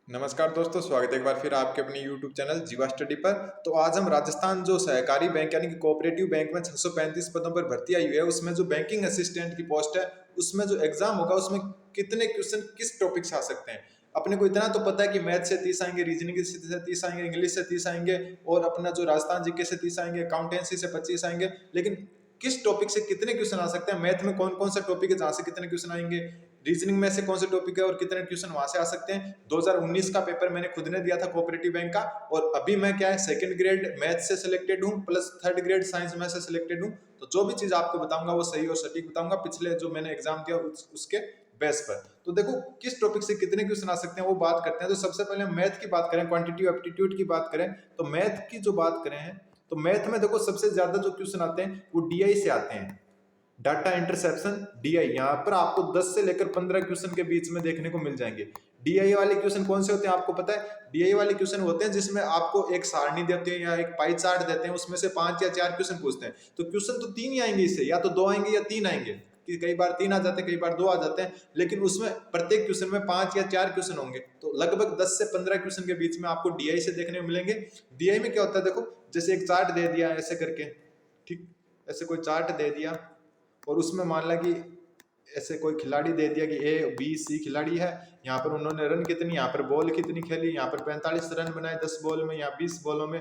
नमस्कार दोस्तों, स्वागत है एक बार फिर आपके अपने YouTube चैनल जीवा स्टडी पर। तो आज हम राजस्थान जो सहकारी बैंक यानी कि कोऑपरेटिव बैंक में 635 पदों पर भर्ती आई हुई है, उसमें जो बैंकिंग असिस्टेंट की पोस्ट है उसमें जो एग्जाम होगा उसमें कितने क्वेश्चन किस टॉपिक से आ सकते हैं। अपने को इतना तो पता है कि मैथ से 30 आएंगे, रीजनिंग से 30 आएंगे, इंग्लिश से 30 आएंगे और अपना जो राजस्थान जीके से 30 आएंगे, अकाउंटेंसी से 25 आएंगे। लेकिन किस टॉपिक से कितने क्वेश्चन आ सकते हैं, मैथ में कौन कौन सा टॉपिक है जहां से कितने क्वेश्चन आएंगे, रीजनिंग में से कौन से टॉपिक है और कितने क्वेश्चन वहां से आ सकते हैं। 2019 का पेपर मैंने खुद ने दिया था कोऑपरेटिव बैंक का, और अभी मैं क्या है सेकंड ग्रेड मैथ से सिलेक्टेड हूँ प्लस थर्ड ग्रेड साइंस में से सिलेक्टेड हूँ। तो जो भी चीज आपको बताऊंगा वो सही और सटीक बताऊंगा, पिछले जो मैंने एग्जाम दिया उसके बेस पर। तो देखो किस टॉपिक से कितने क्वेश्चन आ सकते हैं वो बात करते हैं। तो सबसे पहले मैथ की बात करें, क्वांटिटी एप्टीट्यूड की बात करें, तो मैथ की जो बात करें हैं तो मैथ में देखो सबसे ज्यादा जो क्वेश्चन आते हैं वो डीआई से आते हैं, डाटा इंटरसेप्शन डीआई। यहाँ पर आपको 10 से लेकर 15 क्वेश्चन के बीच में देखने को मिल जाएंगे। डीआई वाले क्वेश्चन कौन से होते हैं आपको पता है? डीआई वाले क्वेश्चन होते हैं जिसमें आपको एक सारणी देते हैं या एक पाई चार्ट देते हैं, उसमें से 5 या 4 क्वेश्चन पूछते हैं। तो क्वेश्चन तो 3 ही आएंगे इससे, या तो 2 आएंगे या 3 आएंगे, कि कई बार 3 आ जाते हैं, कई बार 2 आ जाते हैं, लेकिन उसमें प्रत्येक क्वेश्चन में 5 या 4 क्वेश्चन होंगे। तो लगभग 10 से 15 क्वेश्चन के बीच में आपको डीआई से देखने को मिलेंगे। डीआई में क्या होता है देखो, जैसे एक चार्ट दे दिया ऐसे करके, ठीक, ऐसे कोई चार्ट दे दिया और उसमें मान ला कि ऐसे कोई खिलाड़ी दे दिया कि ए बी सी खिलाड़ी है, यहाँ पर उन्होंने रन कितनी, यहाँ पर बॉल कितनी खेली, यहाँ पर 45 रन बनाए 10 बॉल में, या 20 बॉलों में,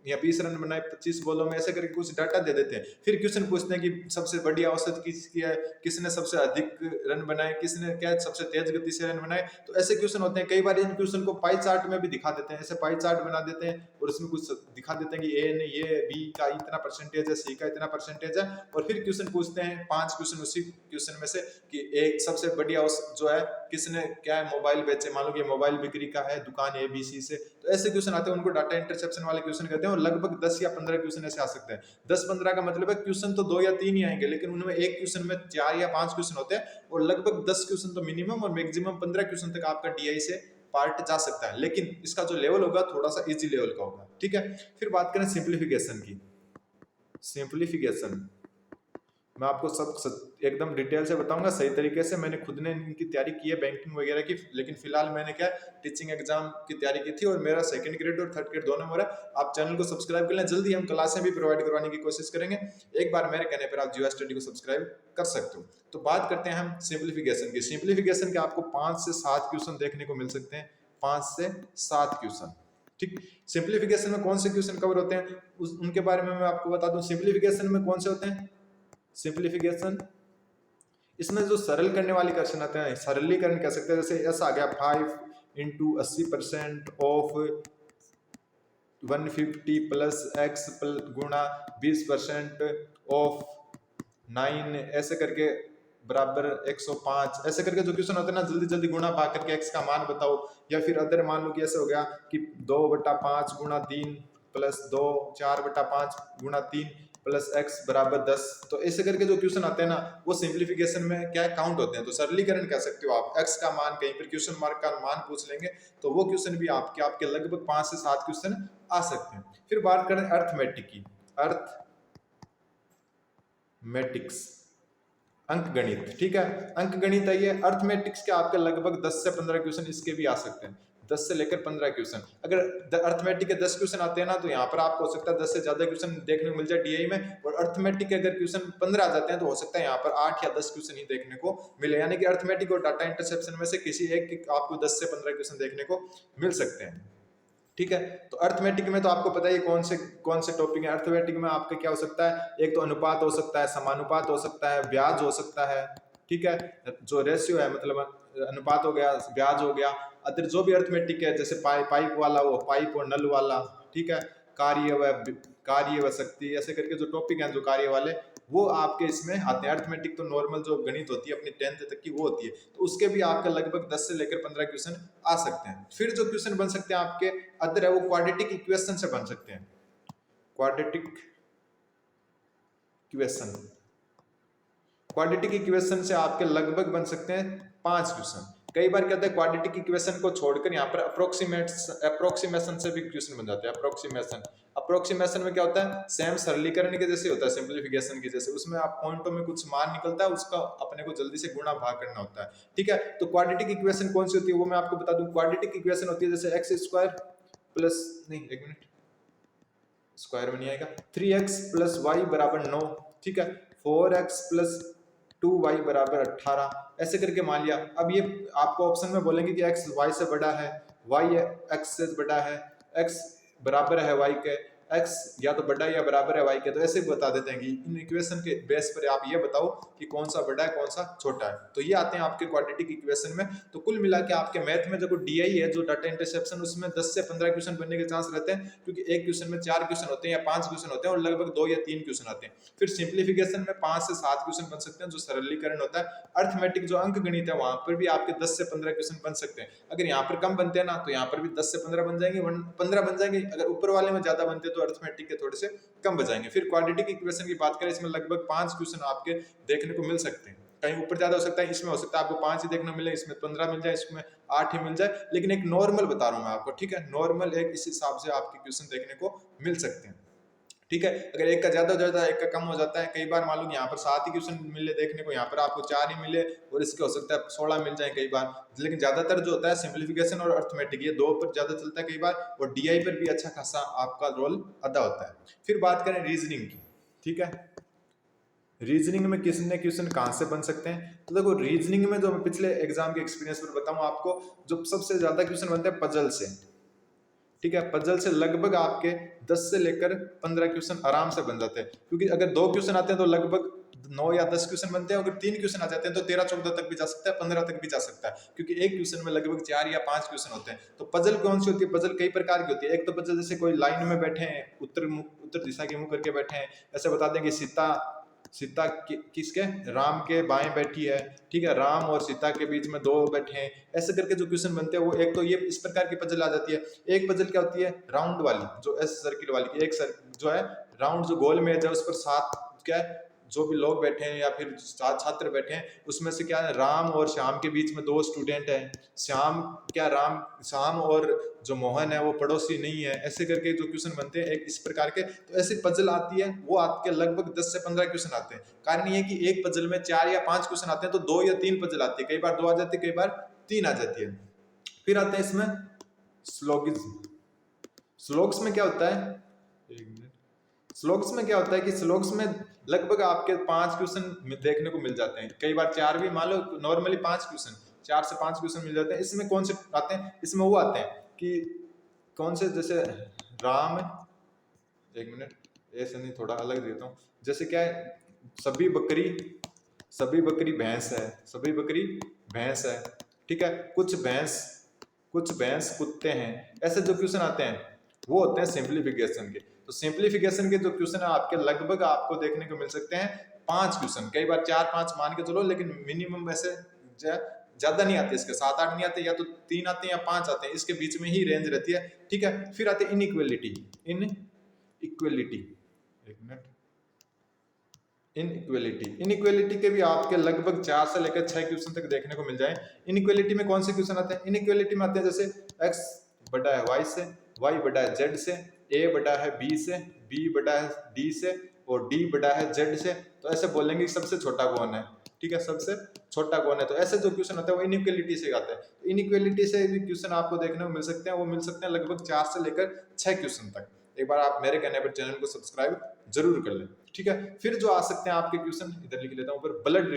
या 20 रन बनाए 25 बॉलों में, ऐसे करके कुछ डाटा दे देते हैं। फिर क्वेश्चन पूछते हैं कि सबसे बड़ी औसत किसकी है, किसने सबसे अधिक रन बनाए, किसने क्या सबसे तेज गति से रन बनाए। तो ऐसे क्वेश्चन होते हैं। कई बार इन क्वेश्चन को पाई चार्ट में भी दिखा देते हैं, ऐसे पाई चार्ट बना देते हैं और उसमें कुछ दिखा देते हैं कि ए ने ये, बी का इतना परसेंटेज है, सी का इतना परसेंटेज है, और फिर क्वेश्चन पूछते हैं 5 क्वेश्चन उसी क्वेश्चन में से कि एक सबसे बढ़िया जो है किसने क्या है मोबाइल बेचे, मान लो कि मोबाइल बिक्री का है दुकान ए बी सी से। तो ऐसे क्वेश्चन आते हैं, उनको डाटा इंटरसेप्शन वाले क्वेश्चन कहते हैं, और लगभग 10 या 15 क्वेश्चन ऐसे आ सकते हैं। 10-15 का मतलब है क्वेश्चन तो 2 या 3 ही आएंगे, लेकिन उनमें एक क्वेश्चन में 4 या 5 क्वेश्चन होते हैं, और लगभग 10 क्वेश्चन तो मिनिमम और मैक्सिमम 15 क्वेश्चन तक आपका डीआई से पार्ट जा सकता है। लेकिन इसका जो लेवल होगा थोड़ा सा इजी लेवल का होगा, ठीक है। फिर बात करें सिंप्लीफिकेशन की। सिंप्लीफिकेशन मैं आपको सब एकदम डिटेल से बताऊंगा सही तरीके से। मैंने खुद ने इनकी तैयारी की है बैंकिंग वगैरह की, लेकिन फिलहाल मैंने क्या टीचिंग एग्जाम की तैयारी की थी, और मेरा सेकंड ग्रेड और थर्ड ग्रेड दोनों हो रहा है। आप चैनल को सब्सक्राइब कर लें, जल्दी हम क्लासें भी प्रोवाइड करवाने की कोशिश करेंगे। एक बार मेरे कहने पर आप जीवा स्टडी को सब्सक्राइब कर सकते हो। तो बात करते हैं हम सिंप्लीफिकेशन की। सिंप्लीफिकेशन के आपको 5 से 7 क्वेश्चन देखने को मिल सकते हैं, 5 से 7 क्वेश्चन, ठीक। सिंप्लीफिकेशन में कौन से क्वेश्चन कवर होते हैं उनके बारे में मैं आपको बता दूं। सिंप्लीफिकेशन में कौन से होते हैं सिंप्लीफिकेशन, इसमें जो सरल करने वाले क्वेश्चन आते हैं, सरलीकरण कह सकते हैं। जैसे ऐसा आ गया 5 इंटू 80% ऑफ 150 प्लस एक्स गुणा 20% ऑफ 9 ऐसे करके बराबर 105, ऐसे करके जो क्वेश्चन होते हैं ना, जल्दी जल्दी गुणा पा करके एक्स का मान बताओ। या फिर अदर मान लो कि ऐसे हो गया कि 2/5 गुणा 3 प्लस 2, 4/5 गुणा 3 प्लस एक्स बराबर 10। तो ऐसे करके जो क्वेश्चन आते हैं ना, वो सिंप्लीफिकेशन में क्या काउंट होते हैं। तो सरलीकरण कह सकते हो आप। एक्स का मान कहीं पर क्वेश्चन मार्क का मान पूछ लेंगे तो वो क्वेश्चन भी आपके लगभग 5 से 7 क्वेश्चन आ सकते हैं। फिर बात करें अर्थमेटिक की। अर्थमेटिक्स अंकगणित, ठीक है। अंकगणित है ये। अर्थमेटिक्स के आपके लगभग 10 से 15 क्वेश्चन इसके भी आ सकते हैं, 10 से लेकर 15 क्वेश्चन। अगर अर्थमेटिक के 10 क्वेश्चन आते हैं ना, तो यहाँ पर आपको हो सकता है 10 से ज्यादा क्वेश्चन देखने को मिल जाए डीआई में। और अर्थमेटिक के अगर क्वेश्चन 15 आ जाते हैं तो हो सकता है यहाँ पर 8 या 10 क्वेश्चन ही देखने को मिले। यानी कि अर्थमेटिक और डाटा इंटरसेप्शन में से किसी एक आपको 10 से 15 क्वेश्चन देखने को मिल सकते हैं, ठीक है। तो अर्थमेटिक में तो आपको पता है कौन से टॉपिक है। अर्थमेटिक में आपका क्या हो सकता है, एक तो अनुपात हो सकता है, समानुपात हो सकता है, ब्याज हो सकता है, ठीक है। जो रेशियो है मतलब अनुपात हो गया, ब्याज हो गया। अदर जो भी अर्थमेटिक है, जैसे पाइप वाला वो पाइप और नल वाला, ठीक है। कार्य व शक्ति, ऐसे करके जो टॉपिक हैं जो कार्य वाले, वो आपके इसमें आते हैं। अर्थमेटिक तो नॉर्मल जो गणित होती है अपनी 10th तक की वो होती है, तो उसके भी आपके लगभग 10 से लेकर 15 क्वेश्चन आ सकते हैं। फिर जो क्वेश्चन बन सकते हैं आपके अदर है, वो क्वाड्रेटिक इक्वेशन से बन सकते हैं। क्वाड्रेटिक इक्वेशन, क्वाड्रेटिक इक्वेशन से आपके लगभग बन सकते हैं 5 क्वेश्चन। कई बार क्या होता है क्वाड्रेटिक इक्वेशन को छोड़कर यहाँ पर अप्रोक्सीमेशन से भी क्वेश्चन बन जाते हैं। अप्रोक्सीमेशन में क्या होता है, सेम सरलीकरण के जैसे होता है, सिंपलीफिकेशन के जैसे, उसमें आप पॉइंटों में कुछ मान निकलता है, उसका अपने को जल्दी से गुणा भाग करना होता है। ठीक है, तो क्वाड्रेटिक इक्वेशन कौन सी होती है वो मैं आपको बता दूं। क्वाड्रेटिक इक्वेशन होती है जैसे एक्स स्क्वायर प्लस, नहीं एक मिनट, स्क्वायर में नहीं आएगा, 3x प्लस वाई बराबर 9, ठीक है, 4x प्लस 2y बराबर 18, ऐसे करके मान लिया। अब ये आपको ऑप्शन में बोलेंगे कि x y से बड़ा है, y x से बड़ा है, x बराबर है y के, x या तो बड़ा या बराबर है y के, तो ऐसे बता देते हैं कि इन इक्वेशन के बेस पर आप ये बताओ कि कौन सा बड़ा है कौन सा छोटा है। तो ये आते हैं आपके क्वाड्रेटिक इक्वेशन में। तो कुल मिला के आपके मैथ में जो DI है, जो डाटा इंटरसेप्शन, उसमें 10 से 15 क्वेश्चन बनने के चांस रहते हैं, क्योंकि एक क्वेश्चन में 4 क्वेश्चन होते हैं या 5 क्वेश्चन होते हैं और लगभग 2 या 3 क्वेश्चन आते हैं। फिर सिंप्लीफिकेशन में 5 से 7 क्वेश्चन बन सकते हैं जो सरलीकरण होता है। अर्थमेटिक जो अंक गणित है वहां पर भी आपके 10 से 15 क्वेश्चन बन सकते हैं। अगर यहाँ पर कम बनते हैं ना तो यहाँ पर भी 10 से 15 बन जाएंगे, 15 बन जाएंगे। अगर ऊपर वाले में ज्यादा बनते हैं तो अर्थमेटिक के थोड़े से कम बजाएंगे। फिर क्वाड्रेटिक इक्वेशन की बात करें, इसमें लगभग 5 क्वेश्चन आपके देखने को मिल सकते हैं, कहीं ऊपर ज्यादा हो सकता है, इसमें हो सकता है आपको 5 ही देखने मिले, इसमें 15 मिल जाए, इसमें 8 ही मिल जाए, लेकिन एक नॉर्मल बता रहा हूं मैं आपको, ठीक है, नॉर्मल एक इस हिसाब से आपके क्वेश्चन देखने को मिल सकते हैं। ठीक है, अगर एक का ज्यादा हो जाता है एक का कम हो जाता है, कई बार मान लो यहाँ पर 7 ही क्वेश्चन मिले देखने को, यहाँ पर आपको 4 ही मिले और इसके हो सकता है 16 मिल जाए कई बार। लेकिन ज्यादातर जो होता है सिंप्लीफिकेशन और अर्थमेटिक, ये दो पर ज्यादा चलता है कई बार, और DI पर भी अच्छा खासा आपका रोल अदा होता है। फिर बात करें रीजनिंग की, ठीक है, रीजनिंग में किसने क्वेश्चन कहां से बन सकते हैं। तो देखो रीजनिंग में जो मैं पिछले एग्जाम के एक्सपीरियंस पर बताऊं आपको, जो सबसे ज्यादा क्वेश्चन बनते हैं पजल से, ठीक है, पजल से लगभग आपके 10 से लेकर 15 क्वेश्चन आराम से बन जाते हैं, क्योंकि अगर 2 क्वेश्चन आते हैं तो लगभग 9 या 10 क्वेश्चन बनते हैं, अगर 3 क्वेश्चन आ जाते हैं तो 13-14 तक भी जा सकता है, 15 तक भी जा सकता है, क्योंकि एक क्वेश्चन में लगभग 4 या 5 क्वेश्चन होते हैं। तो पजल कौन सी होती है, पजल कई प्रकार की होती है। एक तो पजल जैसे कोई लाइन में बैठे हैं, उत्तर दिशा के मुंह करके बैठे हैं, ऐसे बता दें कि सीता किसके, राम के बाएं बैठी है, ठीक है, राम और सीता के बीच में 2 बैठे हैं, ऐसे करके जो क्वेश्चन बनते हैं वो एक तो ये इस प्रकार की पजल आ जाती है। एक पजल क्या होती है, राउंड वाली, जो एस सर्किल वाली, एक जो है राउंड, जो गोल मेज है उस पर 7 क्या है, जो भी लोग बैठे हैं या फिर छात्र बैठे हैं, उसमें से क्या है, राम और श्याम के बीच में 2 स्टूडेंट हैं, श्याम और जो मोहन है वो पड़ोसी नहीं है, ऐसे करके जो क्वेश्चन बनते हैं एक इस प्रकार के। तो ऐसी पजल आती है, वो आपके लगभग 10 से 15 क्वेश्चन आते हैं। कारण ये है कि एक पजल में 4 या 5 क्वेश्चन आते हैं, तो 2 या 3 पजल आती है, कई बार 2 आ जाती है, कई बार 3 आ जाती है। फिर आते हैं इसमें स्लोगिज्म। स्लोग्स में क्या होता है, स्लोग्स में क्या होता है कि स्लोग्स में लगभग आपके 5 क्वेश्चन देखने को मिल जाते हैं, कई बार 4 भी, मान लो नॉर्मली 5 क्वेश्चन, 4 से 5 क्वेश्चन मिल जाते हैं। इसमें कौन से आते हैं, इसमें वो आते हैं कि कौन से, जैसे राम, एक मिनट, ऐसे नहीं, थोड़ा अलग देता हूँ, जैसे क्या है, सभी बकरी भैंस है, सभी बकरी भैंस है, ठीक है, कुछ भैंस कुत्ते हैं, ऐसे जो क्वेश्चन आते हैं वो होते हैं सिंप्लीफिकेशन के। तो सिंप्लीफिकेशन के जो क्वेश्चन है आपके लगभग आपको देखने को मिल सकते हैं 5 क्वेश्चन, कई बार 4-5 मान के चलो, लेकिन मिनिमम वैसे ज्यादा नहीं आते, इसके 7-8 नहीं आते, या तो 3 आते हैं या 5 आते हैं, इसके बीच में ही रेंज रहती है, ठीक है। फिर आते हैं इनइक्वालिटी, एक मिनट, इनइक्वालिटी के भी आपके लगभग 4 से लेकर 6 क्वेश्चन तक देखने को मिल जाए। इनइक्वालिटी में कौन से क्वेश्चन आते हैं, इनइक्वालिटी में आते हैं जैसे x बड़ा है y से, y बड़ा है z से, a बड़ा है b से, b बड़ा है d से और d बड़ा है z से। तो ऐसे बोलेंगे कि सबसे छोटा कौन है, ठीक है, सबसे छोटा कौन है। तो ऐसे जो क्वेश्चन होते हैं वो इनइक्वालिटी से आते हैं। तो इनइक्वालिटी से भी क्वेश्चन आपको देखने को मिल सकते हैं, वो मिल सकते हैं लगभग 4 से लेकर 6 क्वेश्चन तक। एक बार आप मेरे कहने पर चैनल को सब्सक्राइब जरूर कर लें, ठीक है। फिर जो आ सकते हैं आपके क्वेश्चन, इधर लिख लेता हूं ऊपर, ब्लड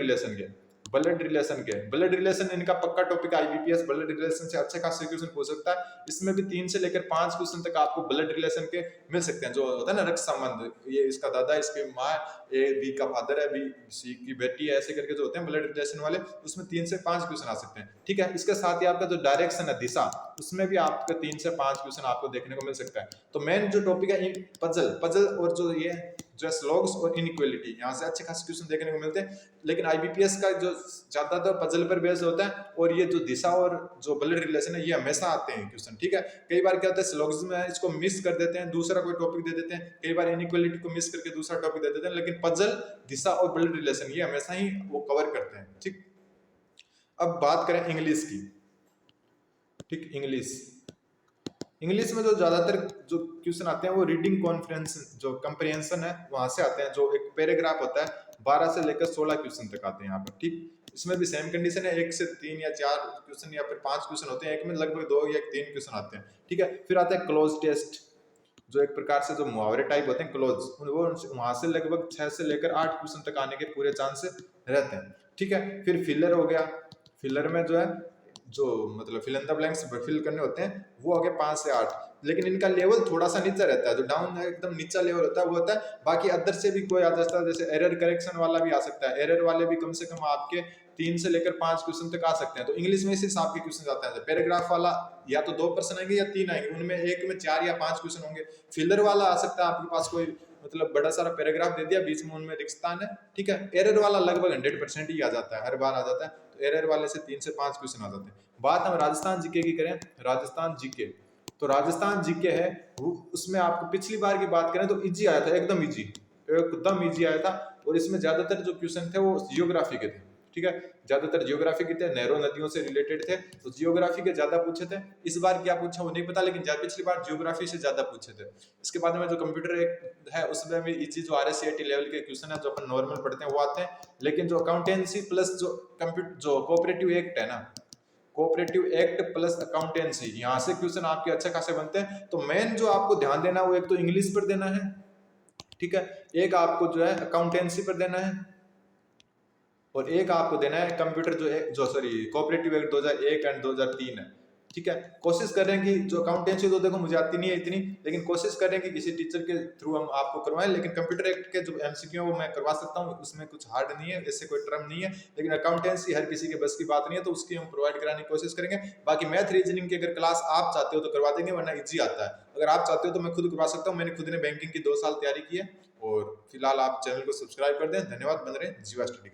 रिलेशन इनका पक्का टॉपिक IBPS ब्लड रिलेशन से अच्छे खासे क्वेश्चन पूछ सकता है। इसमें भी 3 से लेकर 5 क्वेश्चन तक आपको ब्लड रिलेशन के मिल सकते हैं, जो होता है ना रक्त संबंध, ये इसका दादा, इसकी माँ, ए बी का फादर है, बी सी की बेटी है, ऐसे करके जो होते हैं ब्लड रिलेशन वाले, उसमें 3 से 5 क्वेश्चन आ सकते हैं, ठीक है। इसके साथ ही आपका जो डायरेक्शन है, दिशा, उसमें भी आपका 3 से 5 क्वेश्चन आपको देखने को मिल सकता है। तो मेन जो टॉपिक है पजल और जो ये जो स्लॉग्स और इनइक्वालिटी, यहाँ से अच्छे खासे क्वेश्चन देखने को मिलते हैं। लेकिन IBPS का जो ज्यादातर पजल पर बेस्ड होता है, और ये जो दिशा और जो ब्लड रिलेशन है ये हमेशा आते हैं क्वेश्चन, ठीक है। कई बार क्या होता है स्लॉग्स में इसको मिस कर देते हैं, दूसरा कोई टॉपिक दे देते हैं, कई बार इनइक्वालिटी को मिस करके दूसरा टॉपिक दे देते हैं, लेकिन पजल, दिशा और ब्लड रिलेशन ये हमेशा ही वो कवर करते हैं, ठीक। अब बात करें इंग्लिश की। ठीक, इंग्लिश, इंग्लिश में जो ज्यादातर जो क्वेश्चन आते हैं वो रीडिंग कॉन्फ्रेंस जो कंप्रिहेंशन है वहां से आते हैं। जो एक पैराग्राफ होता है 12 से लेकर 16 क्वेश्चन तक आते हैं यहाँ पर। ठीक, इसमें भी सेम कंडीशन है, 1 से 3 या 4 क्वेश्चन या फिर 5 क्वेश्चन होते हैं, एक में लगभग 2 या 3 क्वेश्चन आते हैं। ठीक है, फिर आता है क्लोज टेस्ट, जो एक प्रकार से जो मुहावरे टाइप होते हैं क्लोज, वो वहां से लगभग 6 से लेकर 8 क्वेश्चन तक आने के पूरे चांस रहते हैं। ठीक है, फिर फिलर हो गया, फिलर में जो है जो मतलब fill in the blanks fill करने होते हैं वो हो गए 5 से 8, लेकिन इनका लेवल थोड़ा सा नीचा रहता है, जो डाउन एकदम नीचा लेवल होता है वो होता है। बाकी अदर से भी कोई आ जाता है, जैसे एरर करेक्शन वाला भी आ सकता है, एरर वाले भी कम से कम आपके 3 से लेकर 5 क्वेश्चन तक आ सकते हैं। तो इंग्लिश में इस हिसाब के क्वेश्चन आते हैं। पैराग्राफ वाला या तो 2 पर्सन आएंगे या 3 आएंगे, उनमें एक में 4 या 5 क्वेश्चन होंगे। फिलर वाला आ सकता है आपके पास कोई मतलब बड़ा सारा पैराग्राफ दे दिया, बीच में उनमें रिक्तस्थान है। ठीक है, एरर वाला लगभग 100% ही आ जाता है, हर बार आ जाता है। तो एरर वाले से 3 से 5 क्वेश्चन आ जाते हैं। बात हम राजस्थान जीके की करें, राजस्थान जीके, तो राजस्थान जीके है उसमें आपको पिछली बार की बात करें तो इजी आया था, एकदम इजी, एकदम इजी आया था। और इसमें ज्यादातर जो क्वेश्चन थे वो जियोग्राफी के थे। ठीक है, ज्यादातर जियोग्राफी के थे, नहरों नदियों से रिलेटेड थे, तो जियोग्राफी के ज्यादा पूछे थे। इस बार क्या पूछा वो नहीं पता, लेकिन पिछली बार जियोग्राफी से ज्यादा पूछे थे। इसके बाद में जो कंप्यूटर एक है उसमें भी इजी जो RSCIT लेवल के क्वेश्चन है जो अपन नॉर्मल पढ़ते हैं वो आते हैं। लेकिन जो अकाउंटेंसी प्लस जो कंप्यूटर जो कोऑपरेटिव एक्ट है ना, कोऑपरेटिव एक्ट प्लस अकाउंटेंसी, यहाँ से क्वेश्चन आपके अच्छे खासे बनते हैं। तो मेन जो आपको ध्यान देना है वो एक तो इंग्लिश पर देना है। ठीक है, एक आपको जो है अकाउंटेंसी पर देना है, और एक आपको देना है कंप्यूटर जो सॉरी कोऑपरेटिव एक्ट 2001 एंड 2003 है। ठीक है, कोशिश कर रहे हैं कि जो अकाउंटेंसी तो देखो मुझे आती नहीं है इतनी, लेकिन कोशिश कर रहे हैं कि किसी टीचर के थ्रू हम आपको करवाएं। लेकिन कंप्यूटर एक्ट के जो MCQ है वो मैं करवा सकता हूँ, उसमें कुछ हार्ड नहीं है, इससे कोई टर्म नहीं है। लेकिन अकाउंटेंसी हर किसी के बस की बात नहीं है, तो उसकी हम प्रोवाइड कराने की कोशिश करेंगे। बाकी मैथ रीजनिंग की अगर क्लास आप चाहते हो तो करवा देंगे, वरना इजी आता है। अगर आप चाहते हो तो मैं खुद करवा सकता हूँ, मैंने खुद ने बैंकिंग की 2 साल तैयारी की है। और फिलहाल आप चैनल को सब्सक्राइब कर दें। धन्यवाद, बन रहे जीवा स्टडी।